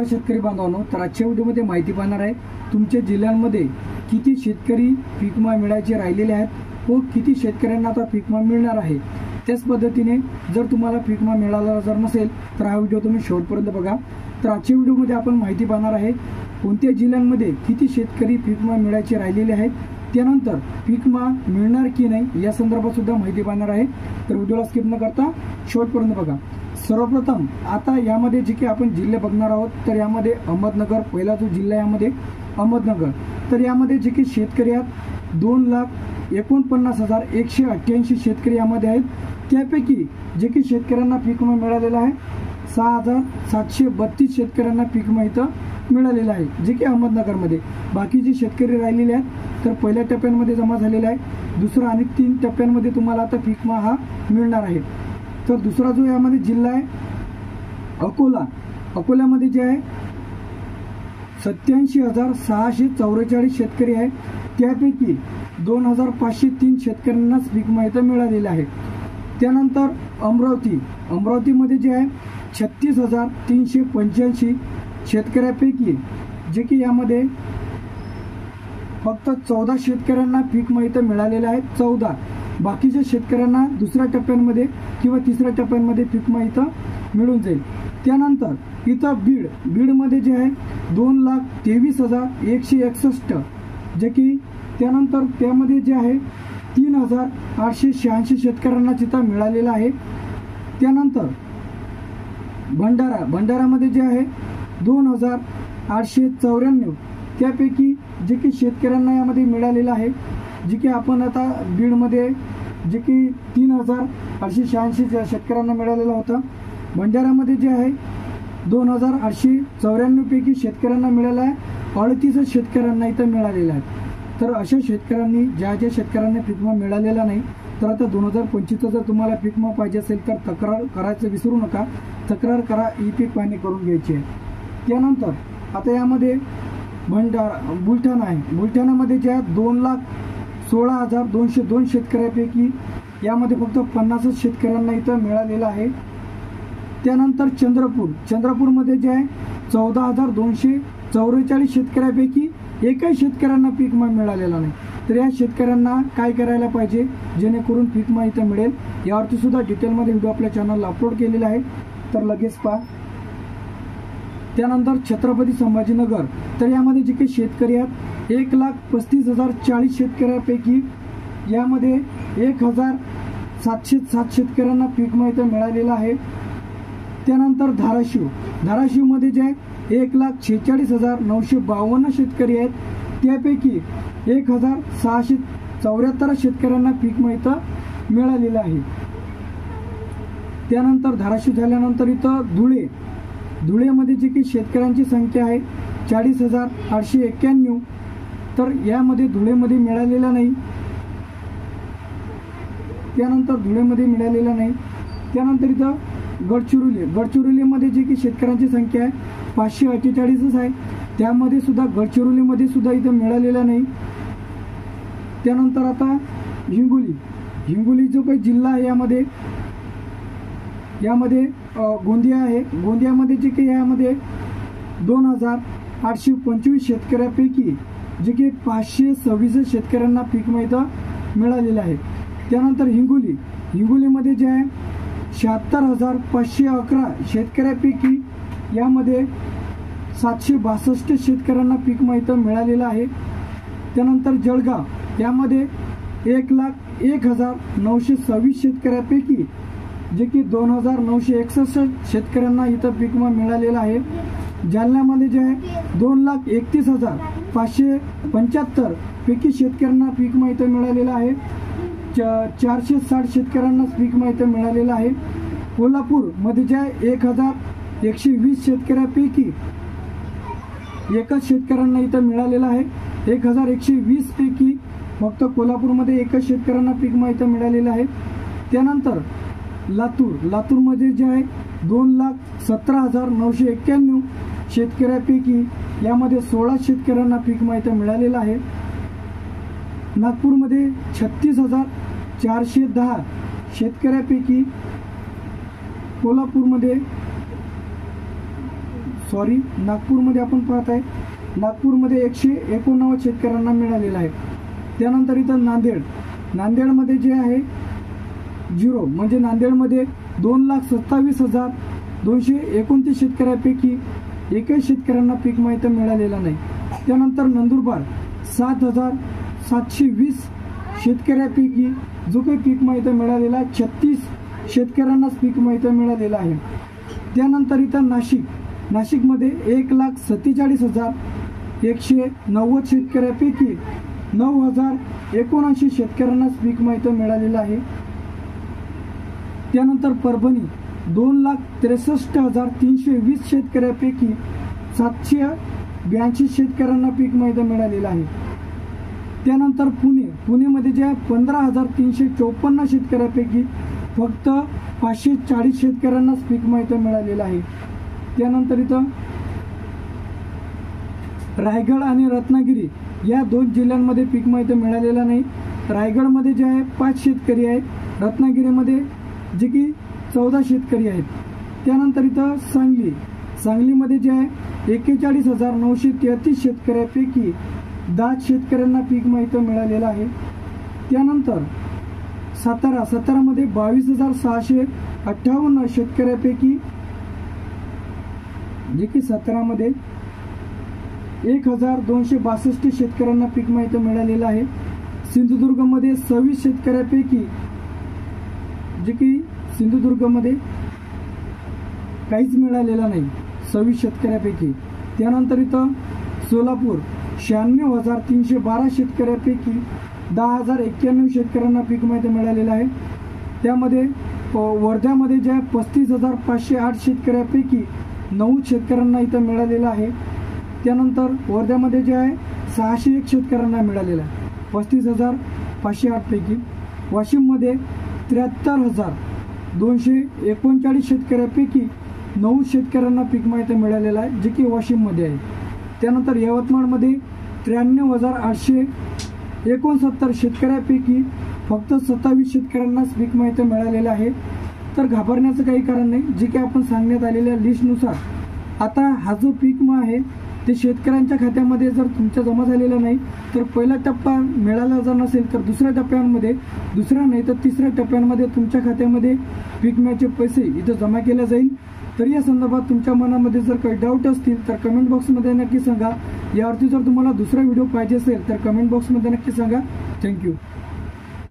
शेतकरी बांधवांनो, तर आजच्या व्हिडिओमध्ये माहिती पाहणार आहे तुमच्या जिल्ह्यांमध्ये किती शेतकरी पीक विमा मिळायचे राहिलेले आहेत व किती शेतकऱ्यांना आता पीक विमा मिळणार आहे। त्याच पद्धतीने जर तुम्हाला पीक विमा मिळाला जर नसेल तर हा व्हिडिओ तुम्ही शेवटपर्यंत बघा। तर आजच्या व्हिडिओमध्ये आपण माहिती पाहणार आहे कोणत्या जिल्ह्यांमध्ये किती शेतकरी पीक विमा मिळायचे राहिलेले आहेत, त्यानंतर पीक विमा मिळणार की नाही या संदर्भात सुद्धा माहिती पाहणार आहे। तर व्हिडिओला स्किप न करता शेवटपर्यंत बघा। सर्वप्रथम आता यामध्ये जे की आपण जिल्हे बघणार आहोत, तर यामध्ये अहमदनगर पहिला जो जिल्हा यामध्ये अहमदनगर। तर यामध्ये जे की शेतकरी आहेत 2,49,188 शेतकरी यामध्ये आहेत। त्यापैकी जे की शेतकऱ्यांना पीक विमा मिळालेला आहे 6,732 शेतकऱ्यांना पीक विमा इथं मिळालेला आहे, जे की अहमदनगरमध्ये। बाकी जे शेतकरी राहिलेले आहेत तर पहिल्या टप्प्यांमध्ये जमा झालेला आहे, दुसरा आणि 3 टप्प्यांमध्ये तुम्हाला आता पीक विमा हा मिळणार आहे। तर दुसरा जो यामध्ये जिल्हा आहे अकोला, अकोल्यामध्ये जे आहे 87,644 शेतकरी आहेत। त्यापैकी 2,503 शेतकऱ्यांना पीक विमा इथं मिळालेला आहे। त्यानंतर अमरावती, अमरावतीमध्ये जे आहे 36,385 शेतकऱ्यापैकी जे की यामध्ये फक्त 14 शेतकऱ्यांना पीक विमा इथं मिळालेला आहे, 14। बाकीच्या शेतकऱ्यांना दुसऱ्या टप्प्यांमध्ये किंवा तिसऱ्या टप्प्यांमध्ये पीक विमा इथं मिळून जाईल। त्यानंतर इथं बीडमध्ये जे आहे 2,23,161 जे की त्यानंतर त्यामध्ये जे आहे 3,886 शेतकऱ्यांना तिथं मिळालेला आहे। त्यानंतर भंडारामध्ये जे आहे 2,894 त्यापैकी जे की शेतकऱ्यांना यामध्ये मिळालेलं आहे, जे की आपण आता बीडमध्ये जे की 3,886 शेतकऱ्यांना मिळालेला होता। भंडारामध्ये जे आहे 2,894 पैकी शेतकऱ्यांना मिळाला आहे, 38 शेतकऱ्यांना इथं मिळालेलं आहे। तर अशा शेतकऱ्यांनी ज्या शेतकऱ्यांना पीक विमा मिळालेला नाही, तर आता 2025 जर तुम्हाला पीक विमा पाहिजे असेल तर तक्रार करायचं विसरू नका, तक्रार करा, ई पीक पाहणी करून घ्यायची आहे। त्यानंतर आता यामध्ये बुलढाणा आहे, बुलढाण्यामध्ये ज्या 2,16,202 शेतकऱ्यापैकी यामध्ये फक्त 50 शेतकऱ्यांना इथं मिळालेलं आहे। त्यानंतर चंद्रपूरमध्ये जे आहे 14,244 शेतकऱ्यापैकी एकही शेतकऱ्यांना पीक विमा मिळालेला नाही। तर या शेतकऱ्यांना काय करायला पाहिजे जेणेकरून पीक विमा इथं मिळेल, यावरती सुद्धा डिटेलमध्ये व्हिडिओ आपल्या चॅनलला अपलोड केलेला आहे, तर लगेच पहा। त्यानंतर छत्रपती संभाजीनगर, तर यामध्ये जे काही शेतकरी आहेत 1,35,040 शेतकऱ्यापैकी यामध्ये 1,707 शेतकऱ्यांना पीक विमा इथं मिळालेला आहे। त्यानंतर धाराशिवमध्ये जे आहे 1,46,952 शेतकरी आहेत, त्यापैकी 1,674 शेतकऱ्यांना पीक विमा इथं मिळालेलं आहे। त्यानंतर धाराशिव झाल्यानंतर इथं धुळेमध्ये जे की शेतकऱ्यांची संख्या आहे 40,891, तर यामध्ये धुळेमध्ये मिळालेला नाही। त्यानंतर इथं गडचिरोलीमध्ये जे की शेतकऱ्यांची संख्या आहे 548 आहे, त्यामध्ये सुद्धा गडचिरोलीमध्ये सुद्धा इथं मिळालेला नाही। त्यानंतर आता हिंगोली जो काही जिल्हा आहे यामध्ये गोंदिया आहे, गोंदियामध्ये जे की यामध्ये 2,825 शेतकऱ्यापैकी जे की 526 शेतकऱ्यांना पीक विमा इथं मिळालेलं आहे। त्यानंतर हिंगोलीमध्ये जे आहे 76,511 शेतकऱ्यापैकी यामध्ये 762 शेतकऱ्यांना पीक विमा इथं मिळालेलं आहे। त्यानंतर जळगाव यामध्ये 1,01,926 शेतकऱ्यापैकी जे की 2,961 शेतकऱ्यांना इथं पीक विमा मिळालेला आहे। जालन्यामध्ये जे आहे 2,31,575 पैकी शेतकऱ्यांना पीक विमा इथं मिळालेला आहे, 460 शेतकऱ्यांना पीक विमा इथं मिळालेला आहे। कोल्हापूरमध्ये जे आहे 1,120 शेतकऱ्यापैकी एकच शेतकऱ्यांना इथं मिळालेला आहे, 1,120 पैकी फक्त कोल्हापूरमध्ये एकच शेतकऱ्यांना पीक विमा इथं मिळालेला आहे। त्यानंतर लातूरमध्ये जे आहे 2,17,991 शेतकऱ्यापैकी यामध्ये 16 शेतकऱ्यांना पीक विमा इथं मिळालेला आहे। नागपूरमध्ये 36,410 शेतकऱ्यापैकी कोल्हापूरमध्ये नागपूरमध्ये आपण पाहत आहे, नागपूरमध्ये 189 शेतकऱ्यांना मिळालेला आहे. त्यानंतर इथं नांदेडमध्ये जे आहे 0, म्हणजे नांदेडमध्ये 2,27,229 शेतकऱ्यापैकी एकही शेतकऱ्यांना पीक विमा इथं मिळालेला नाही. त्यानंतर नंदुरबार 7,720 शेतकऱ्यापैकी जो काही पीक विमा इथं मिळालेला 36 शेतकऱ्यांनाच पीक विमा इथं मिळालेला आहे. त्यानंतर इथं नाशिकमध्ये 1,47,190 शेतकऱ्यापैकी 9,079 शेतकऱ्यांनाच पीक विमा इथं मिळालेला आहे. त्यानंतर परभणी 2,63,320 शेतकऱ्यापैकी 782 शेतकऱ्यांना पीक विमा इथं मिळालेला आहे. त्यानंतर पुणेमध्ये जे 15,354 शेतकऱ्यापैकी फक्त 540 शेतकऱ्यांनाच पीक विमा इथं मिळालेला आहे. त्यानंतर इथं रायगड आणि रत्नागिरी या 2 जिल्ह्यांमध्ये पीक विमा इथं मिळालेला नाही. रायगडमध्ये जे आहे 5 शेतकरी आहेत, रत्नागिरीमध्ये जे की 14 शेतकरी आहेत. त्यानंतर इथं सांगलीमध्ये जे आहे 41,933 शेतकऱ्यापैकी 10 शेतकऱ्यांना पीक विमा इथं मिळालेला आहे. त्यानंतर सातारामध्ये 22,658 शेतकऱ्यापैकी जे की सातारामध्ये 1,262 शेतकऱ्यांना पीक विमा इथं मिळालेला आहे. सिंधुदुर्गमध्ये 26 शेतकऱ्यापैकी जे की सिंधुदुर्गमध्ये काहीच मिळालेला नाही, 26 शेतकऱ्यापैकी. त्यानंतर इथं सोलापूर 96,312 शेतकऱ्यापैकी 10,091 शेतकऱ्यांना पीक विमा इथं मिळालेला आहे. त्यामध्ये वर्ध्यामध्ये जे 35,508 शेतकऱ्यापैकी 9 शेतकऱ्यांना इथं मिळालेला आहे. त्यानंतर वर्ध्यामध्ये जे आहे 601 शेतकऱ्यांना मिळालेला आहे 35,508 पैकी. वाशिममध्ये 73,239 शेतकऱ्यापैकी 9 शेतकऱ्यांना पीक विमा इथं मिळालेला आहे, जे की वाशिममध्ये आहे. त्यानंतर यवतमाळमध्ये 93,869 शेतकऱ्यापैकी फक्त 27 शेतकऱ्यांनाच पीक विमा इथं मिळालेला आहे. तर घाबरण्याचं काही कारण नाही, जे की आपण सांगण्यात आलेल्या लिस्टनुसार आता हा जो पीक विमा आहे ते शेतकऱ्यांच्या खात्यामध्ये जर तुमच्या जमा झालेला नाही तर पहिला टप्पा मिळाला जर नसेल तर दुसऱ्या टप्प्यांमध्ये, दुसऱ्या नाही तर तिसऱ्या टप्प्यांमध्ये तुमच्या खात्यामध्ये पीक विम्याचे पैसे इथं जमा केले जाईल. तर या संदर्भात तुमच्या मनामध्ये जर काही डाऊट असतील तर कमेंट बॉक्समध्ये नक्की सांगा. यावरती जर तुम्हाला दुसरा व्हिडिओ पाहिजे असेल तर कमेंट बॉक्समध्ये नक्की सांगा. थँक्यू.